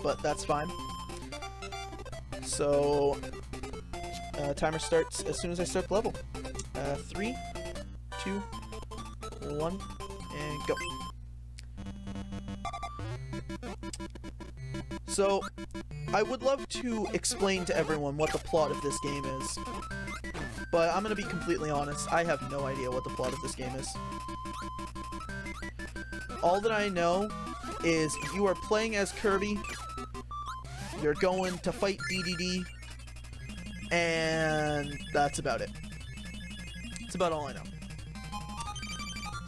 but that's fine. So, timer starts as soon as I start the level. 3, 2, 1, and go. So, I would love to explain to everyone what the plot of this game is, but I'm gonna be completely honest, I have no idea what the plot of this game is. All that I know is you are playing as Kirby, you're going to fight DDD, and that's about it. That's about all I know.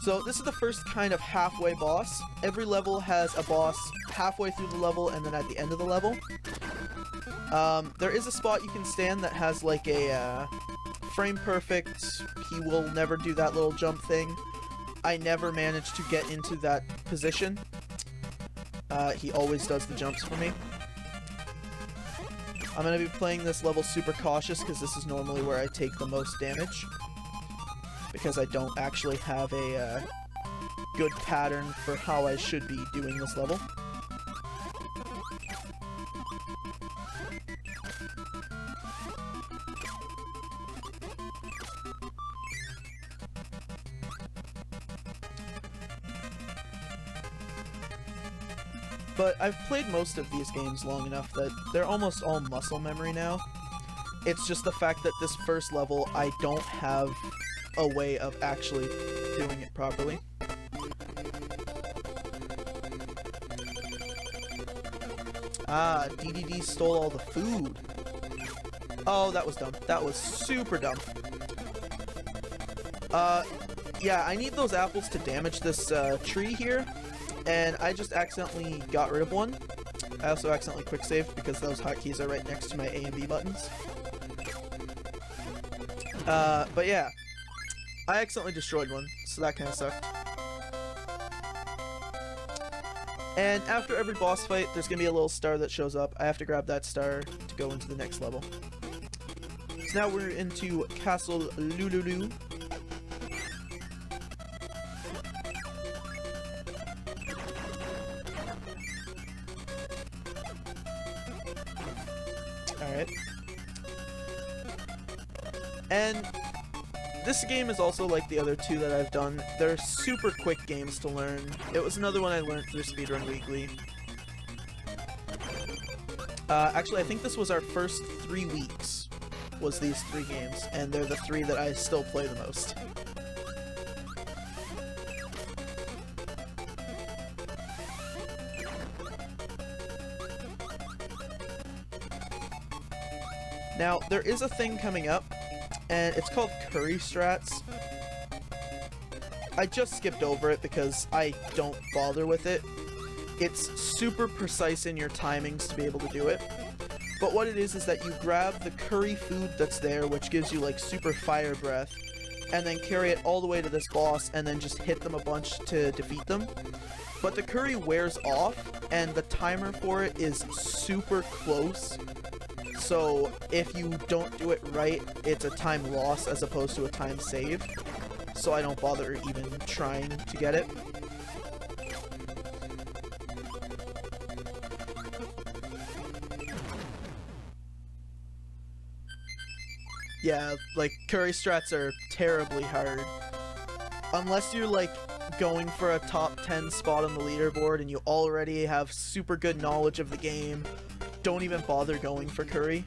So this is the first kind of halfway boss. Every level has a boss halfway through the level and then at the end of the level. There is a spot you can stand that has like a frame perfect, he will never do that little jump thing. I never managed to get into that position. He always does the jumps for me. I'm going to be playing this level super cautious because this is normally where I take the most damage. Because I don't actually have a good pattern for how I should be doing this level. But I've played most of these games long enough that they're almost all muscle memory now. It's just the fact that this first level, I don't have a way of actually doing it properly. Ah, DDD stole all the food. Oh, that was dumb. That was super dumb. Yeah, I need those apples to damage this tree here. And I just accidentally got rid of one. I also accidentally quick saved because those hotkeys are right next to my A and B buttons. But yeah. I accidentally destroyed one, so that kind of sucked. And after every boss fight, there's gonna be a little star that shows up. I have to grab that star to go into the next level. So now we're into Castle Lululu. Alright. And this game is also like the other two that I've done. They're super quick games to learn. It was another one I learned through Speedrun Weekly. Actually, I think this was our first 3 weeks, was these 3 games, and they're the 3 that I still play the most. Now, there is a thing coming up, and it's called Curry Strats. I just skipped over it because I don't bother with it. It's super precise in your timings to be able to do it. But what it is that you grab the curry food that's there, which gives you like super fire breath, and then carry it all the way to this boss and then just hit them a bunch to defeat them. But the curry wears off, and the timer for it is super close. So if you don't do it right, it's a time loss as opposed to a time save. So I don't bother even trying to get it. Yeah, like, curry strats are terribly hard. Unless you're, like, going for a top 10 spot on the leaderboard and you already have super good knowledge of the game, don't even bother going for curry.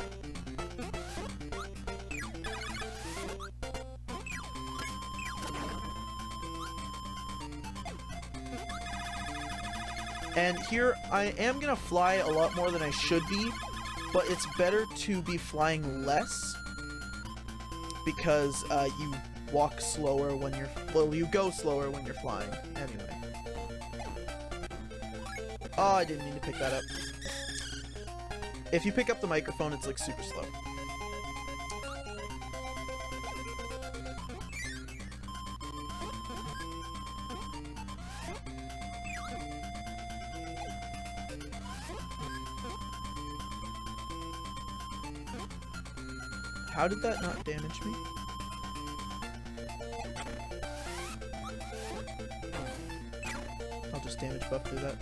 And here, I am gonna fly a lot more than I should be, but it's better to be flying less, because you walk slower when you're, well, you go slower when you're flying, anyway. Oh, I didn't mean to pick that up. If you pick up the microphone, it's like super slow. How did that not damage me? I'll just damage buff through that.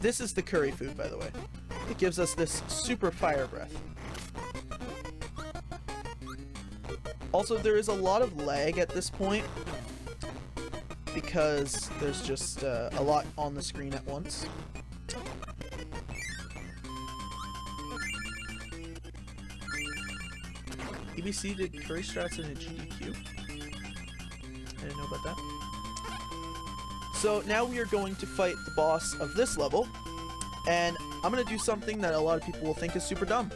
This is the curry food, by the way. It gives us this super fire breath. Also, there is a lot of lag at this point because there's just a lot on the screen at once. EBC did curry strats in a GDQ. I didn't know about that. So now we are going to fight the boss of this level, and I'm gonna do something that a lot of people will think is super dumb.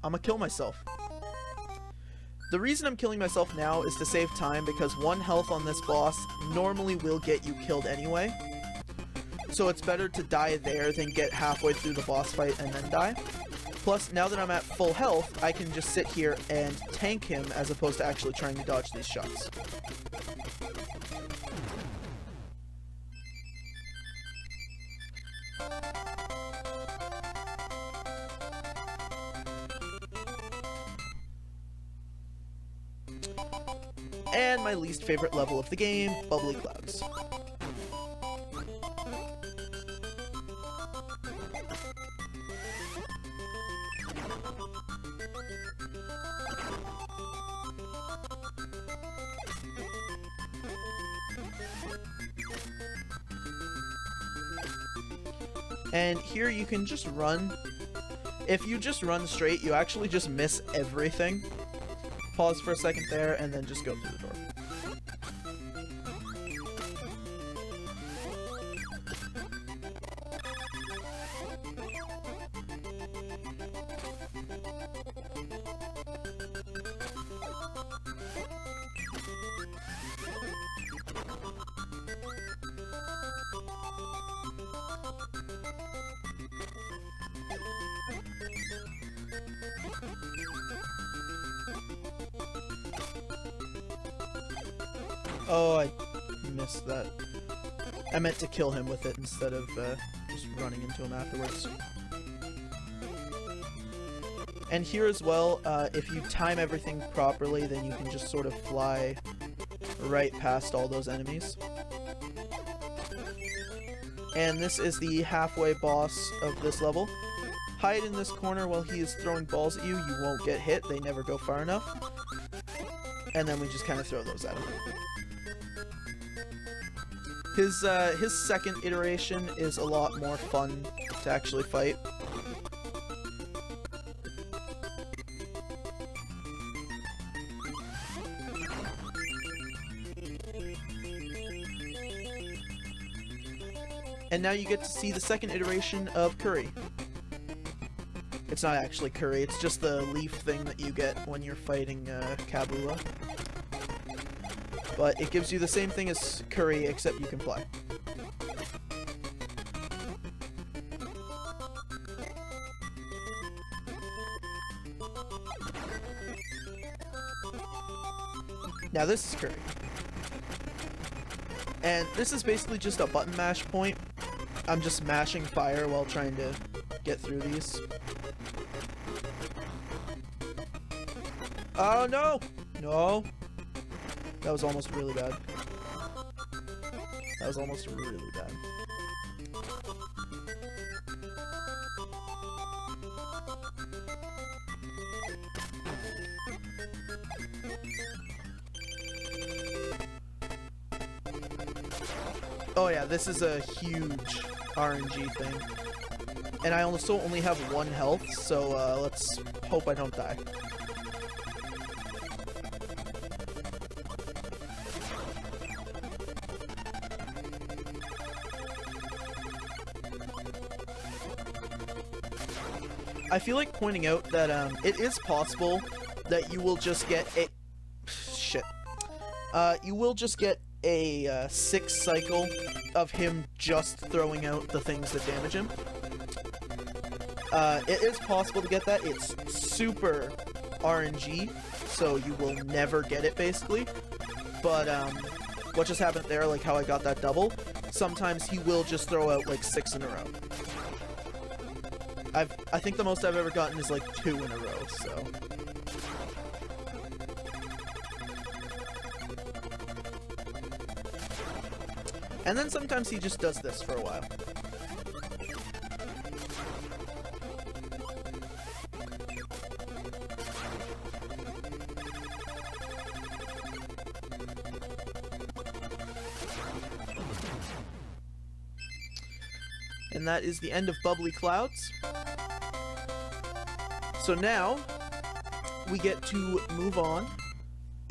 I'm gonna kill myself. The reason I'm killing myself now is to save time, because 1 health on this boss normally will get you killed anyway. So it's better to die there than get halfway through the boss fight and then die. Plus, now that I'm at full health, I can just sit here and tank him as opposed to actually trying to dodge these shots. And my least favorite level of the game, Bubbly Clouds. And here you can just run. If you just run straight, you actually just miss everything. Pause for a second there, and then just go through the door. Oh, I missed that. I meant to kill him with it instead of just running into him afterwards. And here as well, if you time everything properly, then you can just sort of fly right past all those enemies. And this is the halfway boss of this level. Hide in this corner while he is throwing balls at you. You won't get hit. They never go far enough. And then we just kind of throw those at him. His second iteration is a lot more fun to actually fight. And now you get to see the second iteration of Curry. It's not actually Curry, it's just the leaf thing that you get when you're fighting Kabula. But it gives you the same thing as Curry, except you can fly. Now this is Kirby. And this is basically just a button mash point. I'm just mashing fire while trying to get through these. Oh no! No! That was almost really bad. That was almost really bad. Oh yeah, this is a huge RNG thing. And I also only have 1 health, so let's hope I don't die. I feel like pointing out that it is possible that you will just get a... Shit. You will just get a 6 cycle of him just throwing out the things that damage him. It is possible to get that. It's super RNG, so you will never get it, basically. But, what just happened there, like how I got that double, sometimes he will just throw out, like, 6 in a row. I think the most I've ever gotten is, like, 2 in a row, so... And then sometimes he just does this for a while. and that is the end of Bubbly Clouds. So now, we get to move on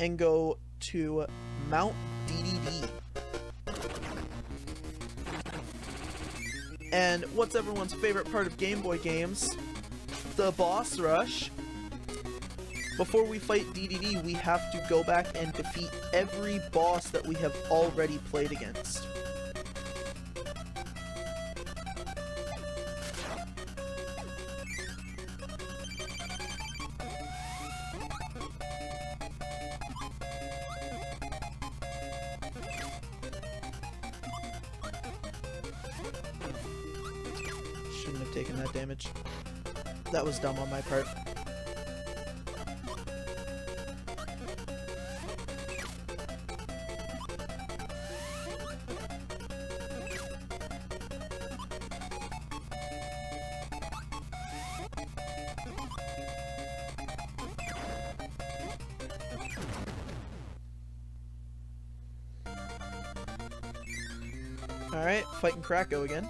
and go to Mount DDD. And what's everyone's favorite part of Game Boy games? The boss rush. Before we fight DDD, we have to go back and defeat every boss that we have already played against. Shouldn't have taken that damage. That was dumb on my part. Alright, fighting Kracko again.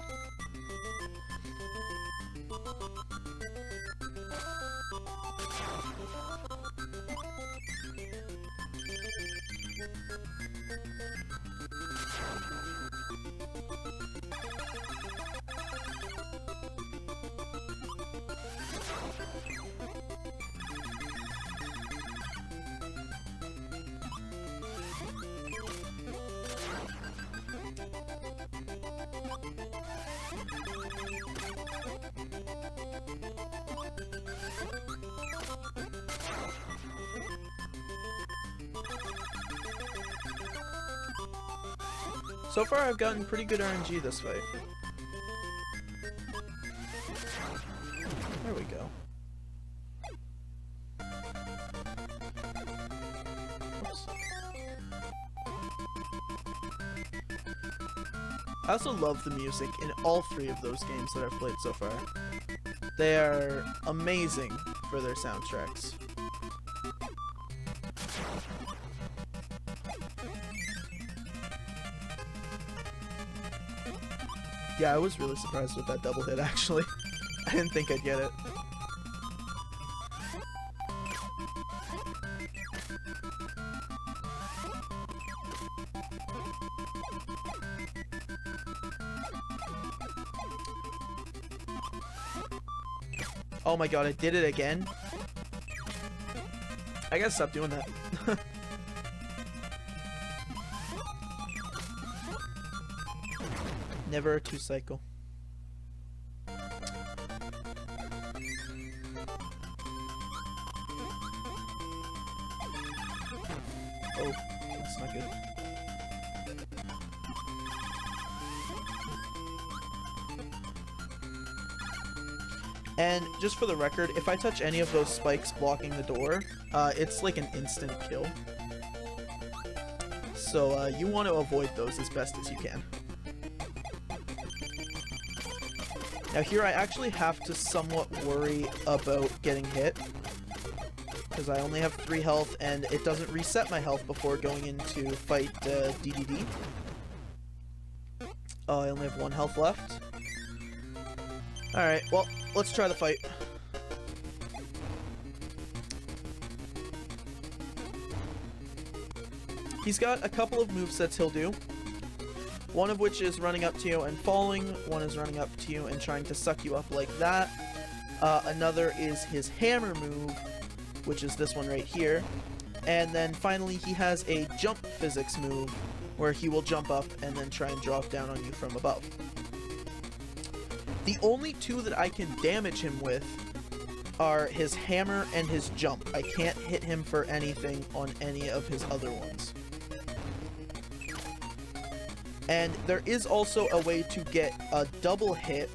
So far, I've gotten pretty good RNG this fight. There we go. Oops. I also love the music in all three of those games that I've played so far. They are amazing for their soundtracks. Yeah, I was really surprised with that double hit, actually. I didn't think I'd get it. Oh my god, I did it again? I gotta stop doing that. Never a 2-cycle. Oh, that's not good. And just for the record, if I touch any of those spikes blocking the door, it's like an instant kill. So you want to avoid those as best as you can. Now here I actually have to somewhat worry about getting hit, because I only have 3 health and it doesn't reset my health before going into fight DDD. Oh, I only have 1 health left. Alright, well, let's try the fight. He's got a couple of movesets he'll do. One of which is running up to you and falling, one is running up to you and trying to suck you up like that. Another is his hammer move, which is this one right here. And then finally he has a jump physics move, where he will jump up and then try and drop down on you from above. The only 2 that I can damage him with are his hammer and his jump. I can't hit him for anything on any of his other ones. And there is also a way to get a double hit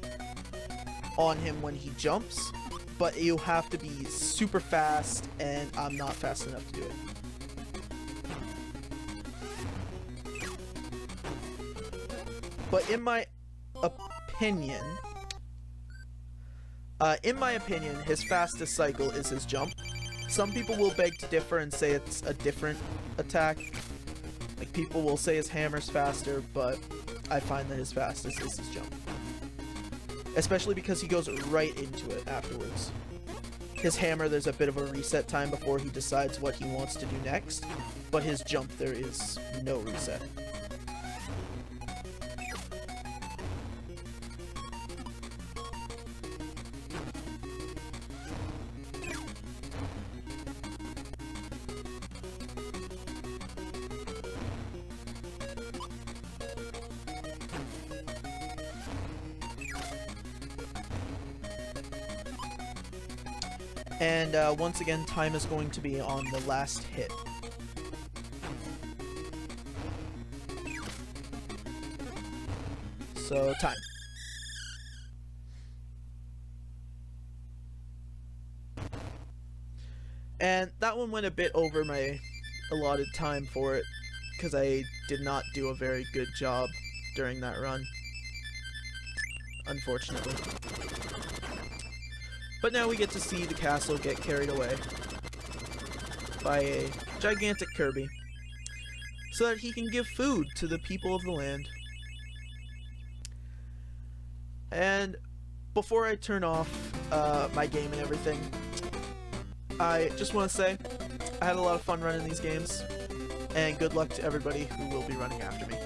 on him when he jumps, but you have to be super fast, and I'm not fast enough to do it. But in my opinion, his fastest cycle is his jump. Some people will beg to differ and say it's a different attack. Like, people will say his hammer's faster, but I find that his fastest is his jump. especially because he goes right into it afterwards. His hammer, there's a bit of a reset time before he decides what he wants to do next, but his jump, there is no reset. And once again, time is going to be on the last hit. So, time. And that one went a bit over my allotted time for it, because I did not do a very good job during that run, unfortunately. But now we get to see the castle get carried away by a gigantic Kirby, so that he can give food to the people of the land. And before I turn off my game and everything, I just want to say I had a lot of fun running these games, and good luck to everybody who will be running after me.